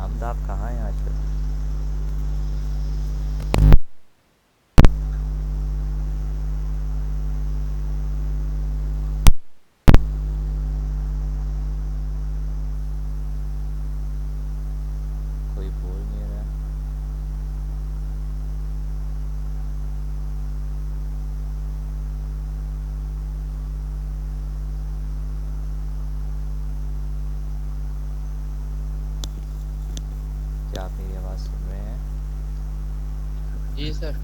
हमदा आप कहाँ हैं आजकल? कोई बोल नहीं रहा। क्या आप मेरी आवाज़ सुन रहे हैं? जी सर।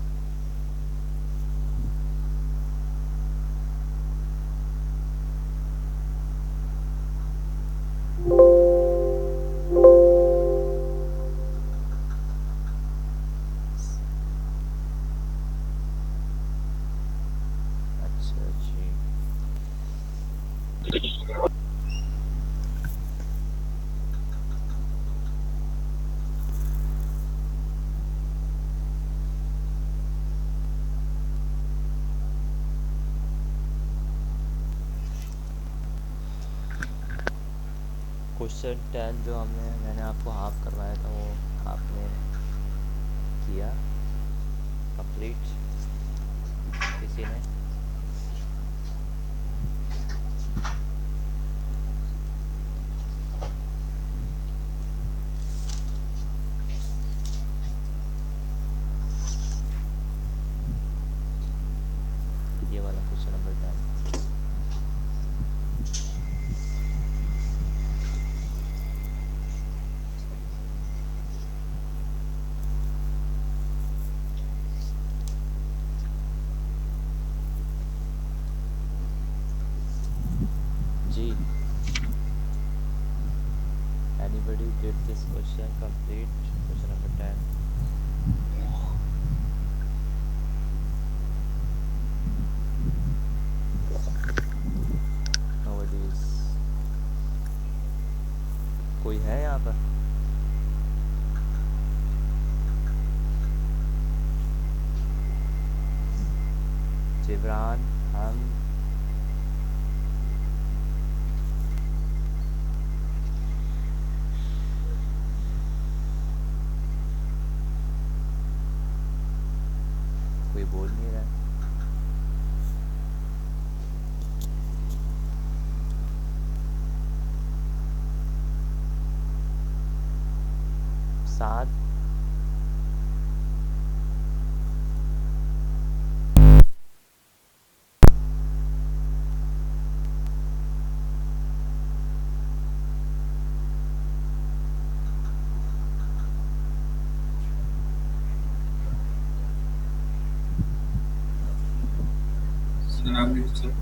अच्छा जी। क्वेश्चन 10 जो मैंने आपको हाफ करवाया था वो आपने किया कंप्लीट किसी ने? ये वाला क्वेश्चन नंबर 10। जी, anybody did this question complete? Question number 10. Nobody is. कोई है यहाँ पर? जिब्रान, हम, कोई बोल नहीं रहा है। साथ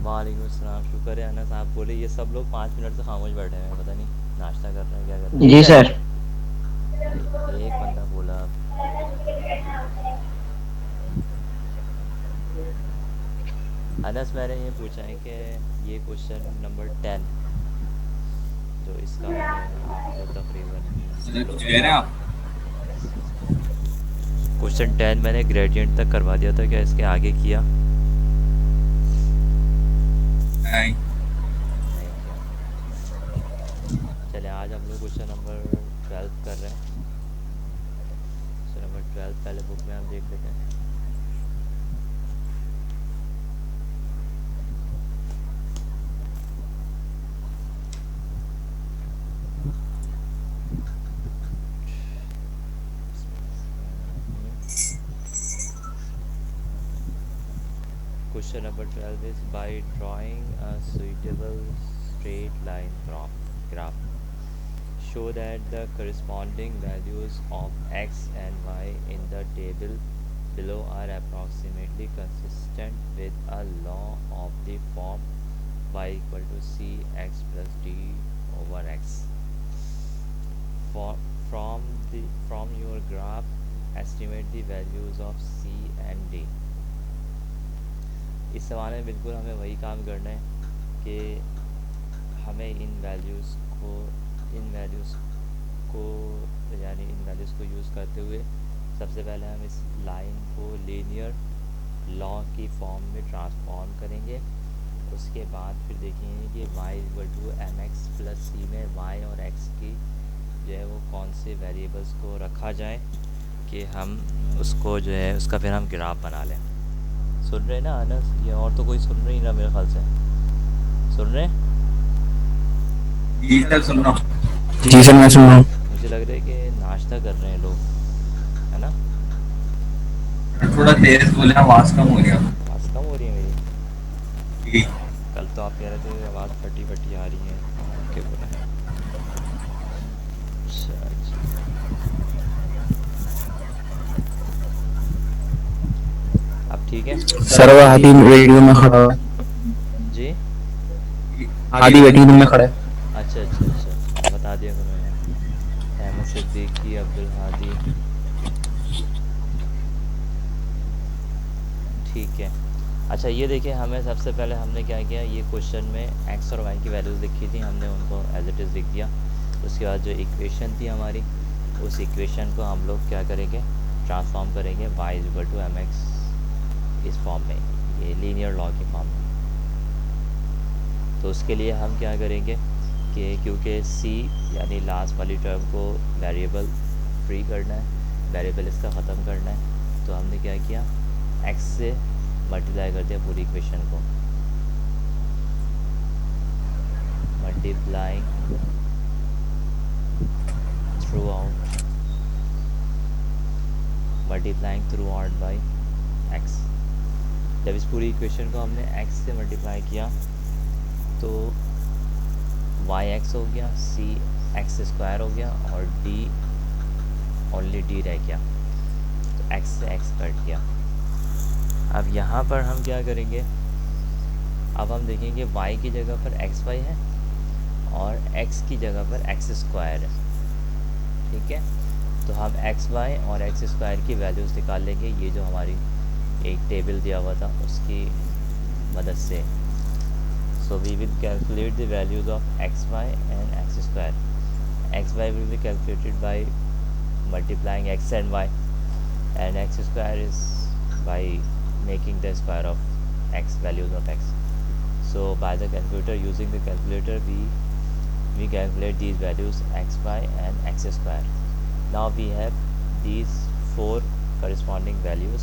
वालेकुम अस्सलाम। शुक्र है अनस, आप बोले। ये सब लोग 5 मिनट से खामोश बैठे हैं, पता नहीं नाश्ता कर रहे हैं क्या कर रहे जी हैं। सर। एक बंदा बोला अब। अनस, मैंने ये पूछा है कि ये क्वेश्चन नंबर 10 जो इसका मैंने आपको तकरीबन कुछ कह रहे हैं आप? क्वेश्चन 10 मैंने ग्रेडियंट तक करवा दिया था, क्या इसके आगे किया? नहीं। नहीं किया। चले आज हम लोग क्वेश्चन नंबर 12 कर रहे हैं। क्वेश्चन नंबर 12 पहले बुक में हम देख लेते हैं। Question number 12 is by drawing a suitable straight line graph. Show that the corresponding values of x and y in the table below are approximately consistent with a law of the form y equal to c x plus d over x. For, from from your graph, estimate the values of c and d. इस सवाल में बिल्कुल हमें वही काम करना है कि हमें इन वैल्यूज़ को यानी इन वैल्यूज़ को यूज़ करते हुए सबसे पहले हम इस लाइन को लीनियर लॉ की फॉर्म में ट्रांसफॉर्म करेंगे। उसके बाद फिर देखेंगे कि y equal to M x plus c में y और x की जो है वो कौन से वेरिएबल्स को रखा जाए कि हम उसको जो है उसका फिर हम ग्राफ बना लें। सुन रहे ना अनस? ये और तो कोई सुन रही ना मेरे ख्याल से। सुन रहे? जी सर सुन रहा हूँ। जी सर मैं सुन रहा हूँ। मुझे लग रहा है कि नाश्ता कर रहे हैं लोग, है ना? थोड़ा तेज बोले, आवाज़ कम हो रही है। आवाज़ कम हो रही है मेरी? जी कल तो आप कह रहे थे आवाज़ फटी फटी आ रही है, ओके बोला है। अच्छा अच्छा, अब ठीक है सर वो हाथी रेडियो में खड़ा है। जी? हाथी वेटिंग रूम में खड़ा है। अच्छा अच्छा अच्छा, बता दिया करो यार। अहमद सिद्दीकी, अब्दुल हादी, ठीक है। अच्छा ये देखिए, हमें सबसे पहले हमने क्या किया, ये क्वेश्चन में एक्स और वाई की वैल्यूज़ लिखी थी, हमने उनको एज इट इज़ लिख दिया। उसके बाद जो इक्वेशन थी हमारी, उस इक्वेशन को हम लोग क्या करेंगे, ट्रांसफॉर्म करेंगे y is equal to M X इस फॉर्म में, ये लीनियर लॉ के फॉर्म में। तो उसके लिए हम क्या करेंगे कि क्योंकि c यानी लास्ट वाली टर्म को वेरिएबल फ्री करना है, वेरिएबल इसका ख़त्म करना है, तो हमने क्या किया, x से मल्टीप्लाई कर दिया पूरी इक्वेशन को, multiplying through out, multiplying through out by x। जब इस पूरी इक्वेशन को हमने x से मल्टीप्लाई किया तो वाई एक्स हो गया, सी एक्स स्क्वायर हो गया और डी ओनली डी रह गया, तो x से x कट गया। अब यहाँ पर हम क्या करेंगे, अब हम देखेंगे y की जगह पर एक्स वाई है और x की जगह पर एक्स स्क्वायर है, ठीक है। तो हम एक्स वाई और एक्स स्क्वायर की वैल्यूज़ निकाल लेंगे, ये जो हमारी एक टेबल दिया हुआ था उसकी मदद से। So we will calculate the values of xy and x square. xy will be calculated by multiplying x and y, and x square is by making the square of x, values of x. So by the calculator, using the calculator, we calculate these values xy and x square. Now we have these four corresponding values.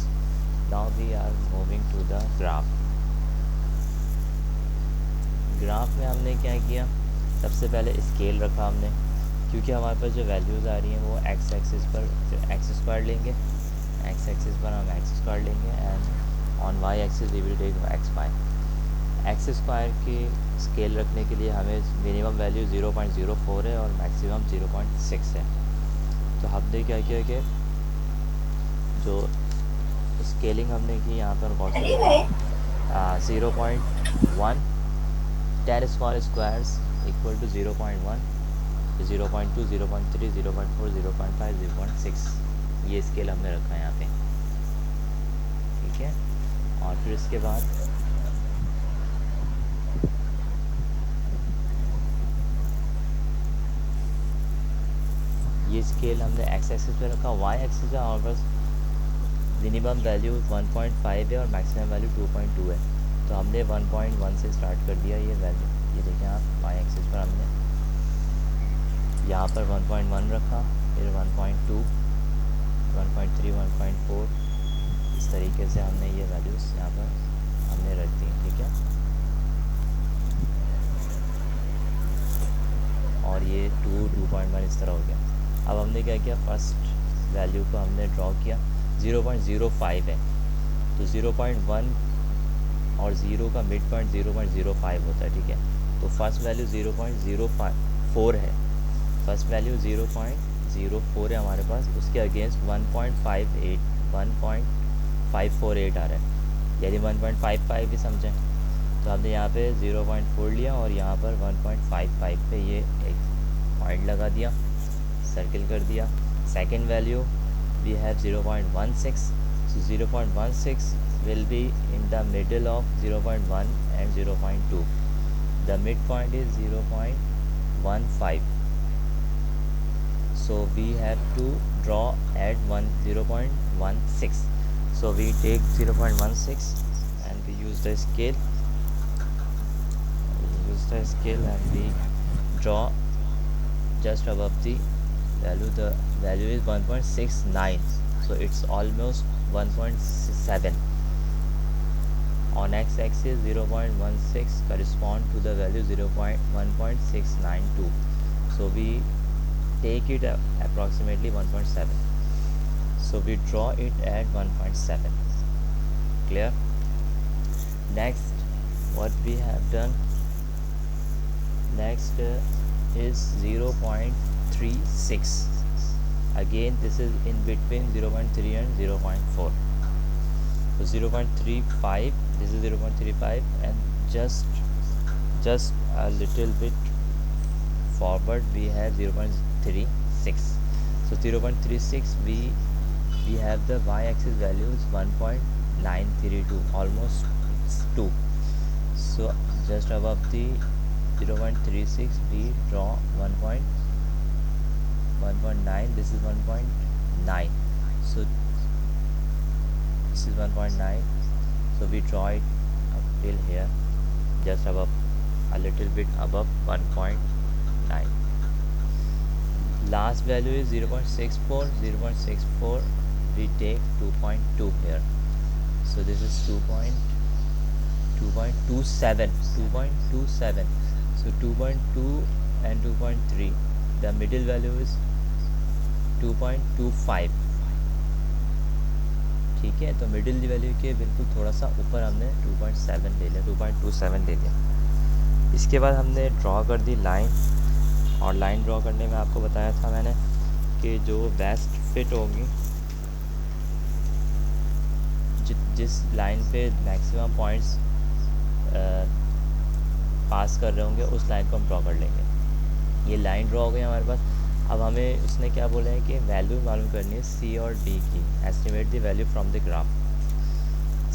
Now we are moving to the graph. Graph में हमने क्या किया, सबसे पहले scale रखा हमने, क्योंकि हमारे पास जो वैल्यूज़ आ रही हैं वो एक्स एक्सिस पर एक्स स्क्वायर लेंगे, एक्स एक्सिस पर हम एक्स स्क्वायर लेंगे, and on Y axis we will take X Y. X square की स्केल रखने के लिए हमें मिनिमम वैल्यू 0.04 है और मैक्सिमम 0.6 है। तो हमने क्या किया कि जो स्केलिंग हमने की यहाँ पर गौर से 0.1 10 small squares equal to 0.1, 0.2, 0.3, 0.4, 0.5, 0.6, ये स्केल हमने रखा है यहाँ पे, ठीक है। और फिर इसके बाद ये स्केल हमने एक्स एक्सिस पे रखा, वाई एक्सिस पे हमारे पास मिनिमम वैल्यू 1.5 है और मैक्सिमम वैल्यू 2.2 है, तो हमने 1.1 से स्टार्ट कर दिया ये वैल्यू। ये देखें आप, वाई एक्सिस पर हमने यहाँ पर 1.1 रखा, फिर 1.2, 1.3, 1.4, इस तरीके से हमने ये वैल्यूज़ यहाँ पर हमने रख दी, ठीक है। और ये 2, 2.1 इस तरह हो गया। अब हमने क्या किया, फर्स्ट वैल्यू को हमने ड्रॉ किया, 0.05 है, तो 0.1 और 0 का मिड पॉइंट 0.05 होता है, ठीक है। तो फर्स्ट वैल्यू 0.04 है, फर्स्ट वैल्यू 0.04 है हमारे पास, उसके अगेंस्ट 1.548 आ रहा है, यानी 1.55 भी समझें। तो हमने यहाँ पे 0.4 लिया और यहाँ पर 1.55 पे ये एक पॉइंट लगा दिया, सर्किल कर दिया। Second value we have 0.16, so 0.16 will be in the middle of 0.1 and 0.2. The midpoint is 0.15. So we have to draw at 0.16. So we take 0.16 and we use the scale. And we draw just above the value, the value is 1.69, so it's almost 1.7. On x-axis 0.16 correspond to the value 1.692, so we take it approximately 1.7, so we draw it at 1.7. Clear? Next, what we have done next is 0.36. again this is in between 0.3 and 0.4, so 0.35, this is 0.35, and just a little bit forward we have 0.36. so 0.36, we have the y-axis value is 1.932, almost 2. so just above the 0.36 we draw 1.9, this is 1.9, so this is 1.9, so we draw it up till here, just above, a little bit above 1.9. Last value is 0.64, we take 2.2 here, so this is 2.27, so 2.2 and 2.3, the middle value is 2.25. ठीक है, तो middle value के बिल्कुल थोड़ा सा ऊपर हमने 2.7 ले लिया, 2.27 ले लिया। इसके बाद हमने ड्रॉ कर दी लाइन, और लाइन ड्रॉ करने में आपको बताया था मैंने कि जो बेस्ट फिट होगी, जिस लाइन पे मैक्सिमम पॉइंट्स पास कर रहे होंगे उस लाइन को हम ड्रॉ कर लेंगे। ये लाइन ड्रॉ हो गई हमारे पास। अब हमें उसने क्या बोला है कि वैल्यू मालूम करनी है सी और डी की, estimate the value from the graph.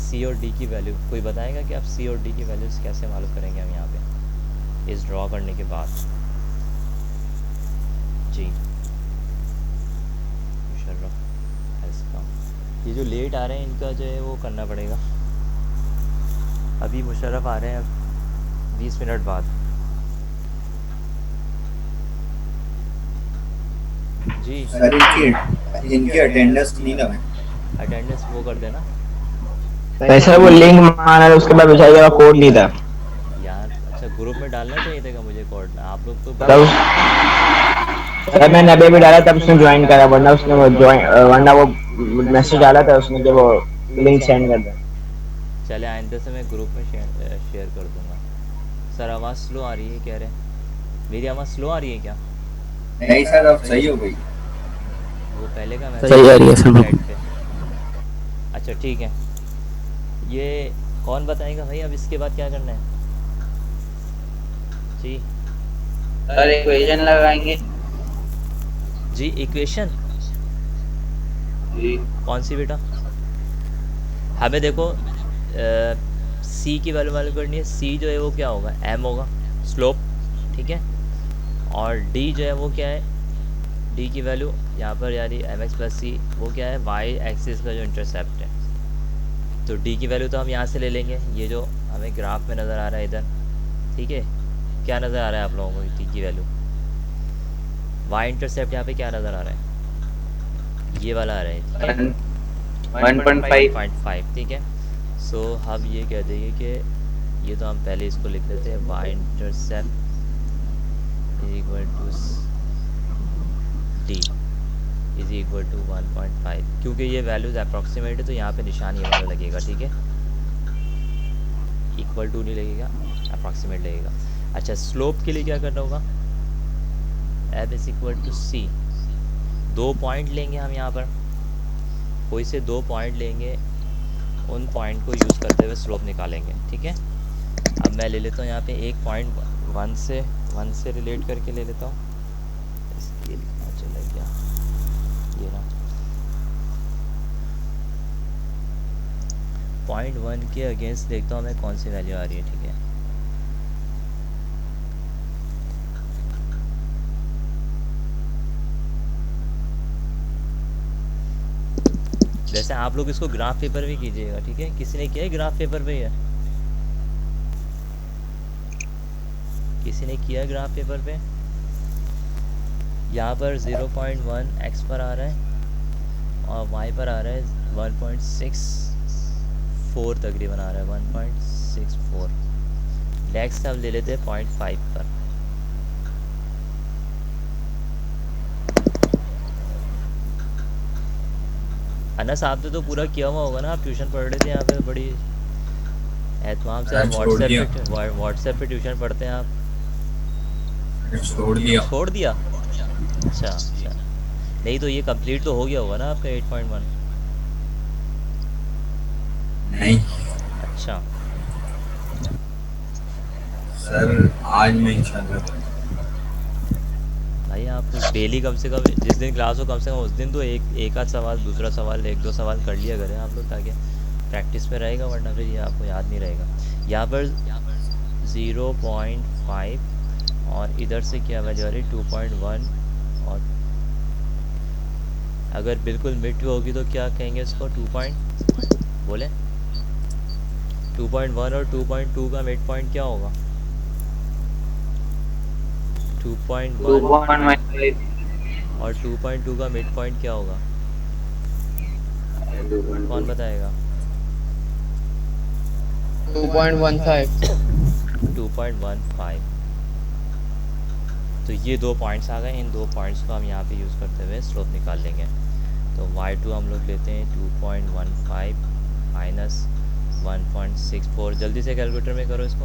C और डी की वैल्यू कोई बताएगा कि आप सी और डी की वैल्यूज़ कैसे मालूम करेंगे हम यहाँ पे इस ड्रॉ करने के बाद? जी मुशर्रफ इसका, ये जो लेट आ रहे हैं इनका जो है वो करना पड़ेगा। अभी मुशर्रफ आ रहे हैं 20 मिनट बाद। जी सर इनकी अटेंडेंस नहीं लगे। अटेंडेंस वो कर देना वैसे वो लिंक मांगा है, उसके बाद बेचारे का कोड नहीं था यार। अच्छा ग्रुप में डालना चाहिए था मुझे कोड, आप लोग तो तब सर मैंने अभी भी डाला तब उसने ज्वाइन करा, वरना उसने वो ज्वाइन, वरना वो मैसेज डाला था उसने कि वो लिंक सेंड कर दे। चले आइंदा से मैं ग्रुप में शेयर कर दूंगा। सर आवाज़ स्लो आ रही है कह रहे, मेरी आवाज़ स्लो आ रही है क्या? नहीं सर अब सही हो गई। वो पहले का सही आ रही है सर। पे। अच्छा ठीक है, ये कौन बताएगा भाई अब इसके बाद क्या करना है? जी सर इक्वेशन लगाएंगे जी, इक्वेशन जी। कौन सी बेटा? हमें देखो सी की वैल्यू मालूम करनी है। सी जो है वो क्या होगा, एम होगा, स्लोप, ठीक है। और डी जो है वो क्या है, डी की वैल्यू यहाँ पर यानी एम एक्स प्लस सी, वो क्या है, वाई एक्सिस का जो इंटरसेप्ट है। तो डी की वैल्यू तो हम यहाँ से ले लेंगे, ये जो हमें ग्राफ में नज़र आ रहा है इधर, ठीक है। क्या नज़र आ रहा है आप लोगों को डी की वैल्यू? वाई इंटरसेप्ट यहाँ पे क्या नज़र आ रहा है, ये वाला आ रहा है, ठीक है, 1.5, ठीक है। सो हम ये कह देंगे कि ये तो हम पहले इसको लिख लेते हैं, Y intercept is equal to D is equal to 1.5, क्योंकि ये वैल्यूज अप्रॉक्सीमेट है तो यहाँ पे निशान ये वाला लगेगा, ठीक है। इक्वल टू नहीं लगेगा, अप्रॉक्सीमेट लगेगा। अच्छा स्लोप के लिए क्या करना होगा, F is equal to C. 2 point लेंगे हम यहाँ पर, कोई से 2 पॉइंट लेंगे, उन पॉइंट को यूज़ करते हुए स्लोप निकालेंगे, ठीक है। अब मैं ले लेता हूँ यहाँ पे एक पॉइंट 1 से रिलेट करके ले लेता हूँ। इसके लिए चला गया ये ना, पॉइंट 1 के अगेंस्ट देखता हूँ मैं कौन सी वैल्यू आ रही है, ठीक है। वैसे आप लोग इसको ग्राफ पेपर भी कीजिएगा, ठीक है। किसी ने किया है ग्राफ पेपर पे? है किसी ने किया ग्राफ पेपर पे? यहाँ पर 0.1 x पर आ रहा है और y पर आ रहा है 1.64 तकरीबन आ रहा है 1.64। नेक्स्ट हम ले लेते हैं 0.5 पर। अनस आपने तो पूरा किया हुआ होगा ना, आप ट्यूशन पढ़ रहे थे यहाँ पे बड़ी एहतमाम से। आप मैं छोड़ दिया। व्हाट्सएप पे ट्यूशन पढ़ते हैं आप? छोड़ दिया। छोड़ दिया? अच्छा अच्छा। नहीं तो ये कंप्लीट तो हो गया होगा ना आपका 8.1? नहीं अच्छा सर, आज मैं इंशाल्लाह भाई, आप डेली कम से कम जिस दिन क्लास हो कम से कम उस दिन तो एक आध सवाल, दूसरा सवाल, एक दो सवाल कर लिया करें आप लोग, ताकि प्रैक्टिस पे रहेगा, वरना फिर ये आपको याद नहीं रहेगा। यहाँ पर 0.5 और इधर से क्या वैल्यू आ रही 2.1, और अगर बिल्कुल मिड होगी तो क्या कहेंगे इसको बोले 2.1 और 2.2 का मिड पॉइंट क्या होगा? 2.1 2.15 और 2.2 का मिड पॉइंट क्या होगा? कौन बताएगा? 2.15। 2.15। तो ये दो पॉइंट्स आ गए, इन दो पॉइंट्स को हम यहाँ पे यूज़ करते हुए स्लोप निकाल लेंगे। तो y2 हम लोग लेते हैं 2.15 माइनस 1.64, जल्दी से कैलकुलेटर में करो इसको,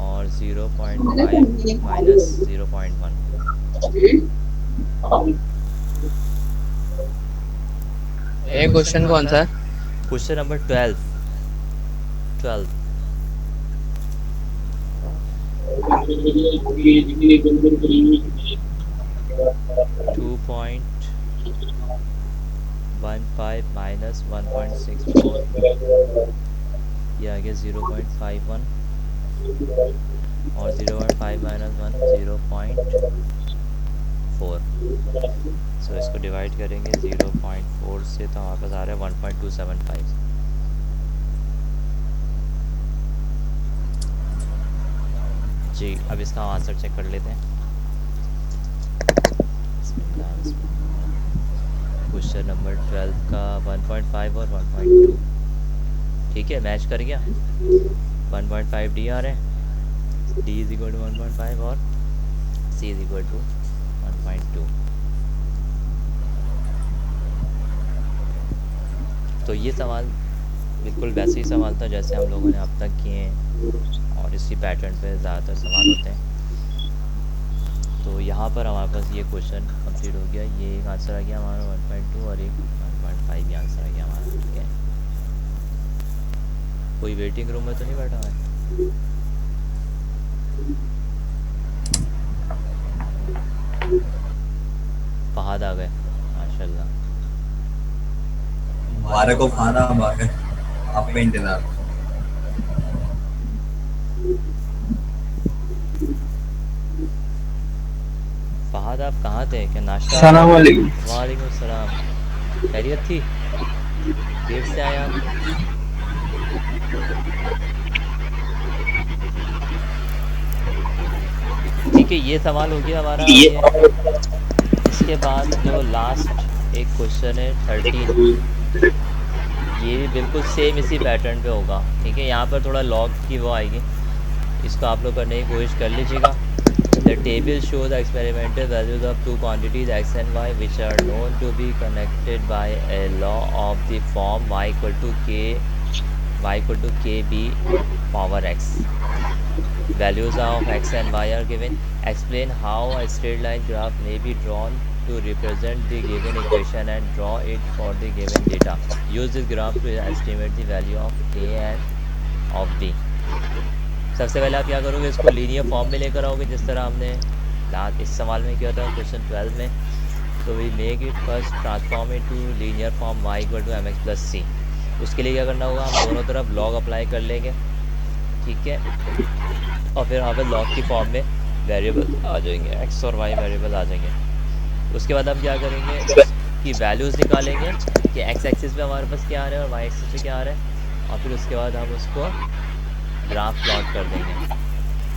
और 0.5 माइनस 0.1। ये क्वेश्चन कौन सा है? Question number 12। 2.15 माइनस 1.64, ये आ गया 0.51, और 0.5 माइनस 1 0.4। सो इसको डिवाइड करेंगे 0.4 से तो हमारे पास आ रहा है 1.275। जी, अब इसका आंसर चेक कर लेते हैं। क्वेश्चन नंबर 12 का 1.5 और 1.2 ठीक है, मैच कर गया। 1.5 डी आ रहा है, डी इज इक्वल टू 1.5 और सी इज इक्वल टू 1.2। तो ये सवाल बिल्कुल वैसे ही सवाल था जैसे हम लोगों ने अब तक किए हैं, और इसी पैटर्न पे ज़्यादातर सवाल होते हैं। तो यहाँ पर हमारे पास ये क्वेश्चन कंप्लीट हो गया। ये एक आंसर आ गया हमारा 1.2 और एक 1.5 भी आंसर आ गया हमारा। ठीक है, कोई वेटिंग रूम में तो नहीं बैठा है? फहद आ गए माशाल्लाह। बारह को खाना हम आ गए, आपका इंतजार। फहद आप कहाँ थे, क्या नाश्ता? अस्सलाम वालेकुम। वालेकुम सलाम। खैरियत थी? देर से आए आप। ठीक है, ये सवाल हो गया हमारा। इसके बाद जो लास्ट एक क्वेश्चन है 13, ये भी बिल्कुल सेम इसी पैटर्न पे होगा। ठीक है, यहाँ पर थोड़ा लॉग की वो आएगी, इसको आप लोग करने की कोशिश कर लीजिएगा। The table shows the experimental values of two quantities x and y which are known to be connected by a law of the form y equal to kb power x. Values of x and y are given. Explain how a straight line graph may be drawn to represent the given equation and draw it for the given data. Use this graph to estimate the value of a and of b. सबसे पहले आप क्या करोगे, इसको linear form में लेकर आओगे, जिस तरह हमने इस सवाल में किया था क्वेश्चन 12 में। तो we make it first transform into linear form y equal to mx plus c. उसके लिए क्या करना होगा, हम दोनों तरफ लॉग अप्लाई कर लेंगे। ठीक है, और फिर यहाँ पर लॉग की फॉर्म में वेरिएबल आ जाएंगे, x और y वेरिएबल आ जाएंगे। उसके बाद हम क्या करेंगे, कि वैल्यूज़ निकालेंगे कि x एक्सिस पे हमारे पास क्या आ रहा है और y एक्सिस पे क्या आ रहा है, और फिर उसके बाद हम उसको ग्राफ प्लॉट कर देंगे।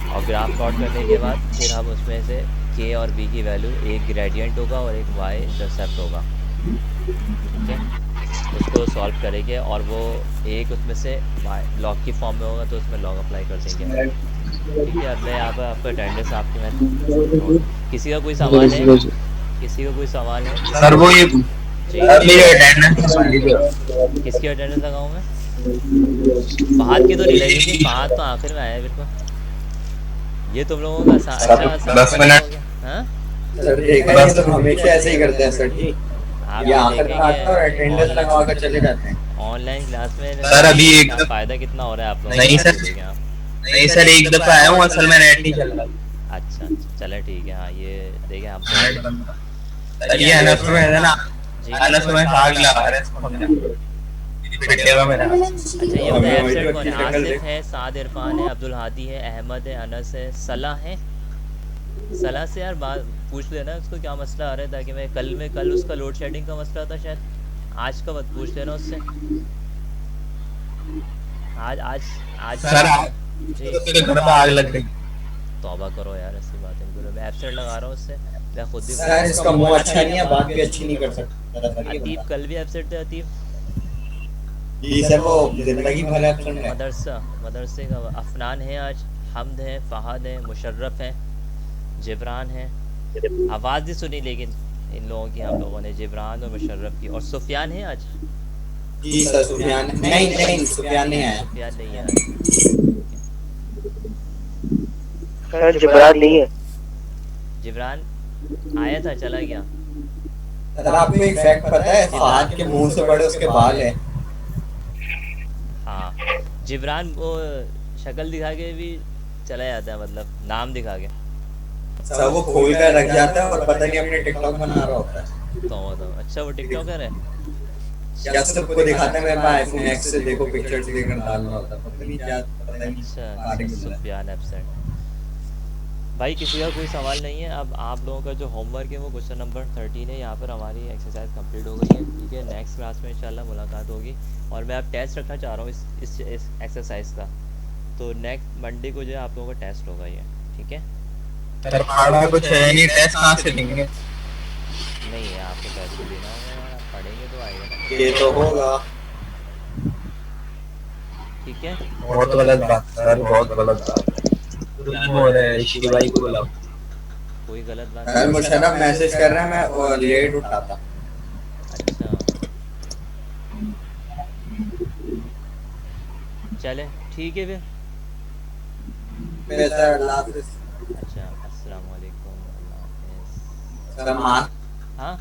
और ग्राफ प्लॉट करने के बाद फिर हम उसमें से के और बी की वैल्यू, एक ग्रेडियंट होगा और एक वाई इंटरसेप्ट होगा। ठीक है, उसको सॉल्व करेंगे और वो एक उसमें से लॉग की फॉर्म में होगा तो उसमें लॉग अप्लाई कर देंगे। ठीक है, अब मैं यहाँ पर आपका अटेंडेंस आपकी मैं नोट, किसी का कोई सवाल है? किसी का कोई सवाल है? सर वो ये जी, मेरी अटेंडेंस मान लीजिए। किसकी अटेंडेंस लगाऊँ मैं? फहद की तो नहीं लगेगी, फहद तो आखिर में आया है बिल्कुल। ये तुम लोगों का अच्छा सा 10 हो मिनट। गया। हाँ, सर देखा नहीं तो हमेशा ऐसे ही करते हैं सर जी। आप ये ये आखिर में आता है और अटेंडेंस लगवा कर चले जाते हैं। ऑनलाइन क्लास में सर अभी एक फ़ायदा कितना हो रहा है आप लोगों नहीं को, सर, ये देखें आप। नहीं सर एक दफा आया हूँ, असल में नेट नहीं चल रहा। अच्छा अच्छा, चले ठीक है। हाँ, ये देखें हम तो नेट बंद था। सर ये अनस में है ना, जी। अनस में आग लगा रहे हैं इसको हमने। पिटेगा मेरा। अच्छा, ये हमें बताए वही एब्सेंट तो कौन है? अपनी शक्ल आसिफ देख। है, साद इरफान है, अब्दुल हादी है, अहमद है, अनस है, सलाह है। सलाह से यार बात पूछ लेना उसको क्या मसला आ रहा है, ताकि मैं कल उसका लोड शेडिंग का मसला था शायद, आज का मत पूछ लेना उससे। आज आज आज सर जी, उसके घर पे आग लग गई। तौबा करो यार, ऐसी बातें करो। मैं एब्सेंट लगा रहा हूँ उससे, मैं खुद भी। सर इसका मुंह अच्छा नहीं है, बात भी अच्छी नहीं कर सकता सर ये अतीब बंदा। कल भी एब्सेंट थे अतीब। जी सर वो जिंदगी भर एब्सेंट है। मदरसे का अफनान है आज, हमद है, फ़हद है, मुशर्रफ है, जिब्रान है। आवाज़ नहीं सुनी लेकिन इन लोगों की, हम लोगों ने जिब्रान और मुशर्रफ की। और सुफियान है आज? जी सर सुफियान नहीं नहीं सुफियान नहीं आया। सुफियान नहीं है आज। सर जिब्रान नहीं है। जिब्रान आया था, चला गया। सर आपको एक फैक्ट पता है, फहद के मुंह से बड़े उसके बाल है। हाँ, जिब्रान वो शक्ल दिखा के भी चला जाता है, मतलब नाम दिखा के। सर वो खोल कर रख जाता है और पता नहीं अपने टिकटॉक बना रहा होता है। तो अच्छा, वो टिकटॉकर है। या सबको दिखाता है मैं आईफोन एक्स से देखो पिक्चर्स लेकर डाल रहा होता है, पता नहीं क्या, पता नहीं अच्छा बारे में बोला है। सुफियान एब्सेंट। भाई किसी का कोई सवाल नहीं है? अब आप लोगों का जो होमवर्क है वो क्वेश्चन नंबर 13 है। यहाँ पर हमारी एक्सरसाइज कंप्लीट हो गई है। ठीक है, नेक्स्ट क्लास में इंशाल्लाह मुलाकात होगी। और मैं अब टेस्ट रखना चाह रहा हूँ इस एक्सरसाइज का। तो नेक्स्ट मंडे को जो है आप लोगों का टेस्ट होगा ये। ठीक है, सर पढ़ा कुछ है नहीं, टेस्ट कहाँ से देंगे? नहीं है आपको टेस्ट भी देना होगा यार, आप पढ़ेंगे तो आएगा ना। ये तो होगा। ठीक है, बहुत गलत बात सर, बहुत गलत बात है। जुल्म हो रहा है, ऋषि भाई को बुलाओ। कोई गलत बात सर नहीं। मुशर्रफ मैसेज कर रहा है, मैं लेट उठाता। अच्छा, चले ठीक है फिर। मेरे सर अल्लाह हाफिज़। अच्छा, अस्सलाम वालेकुम, अल्लाह हाफ़िज़। सर मास्क हाँ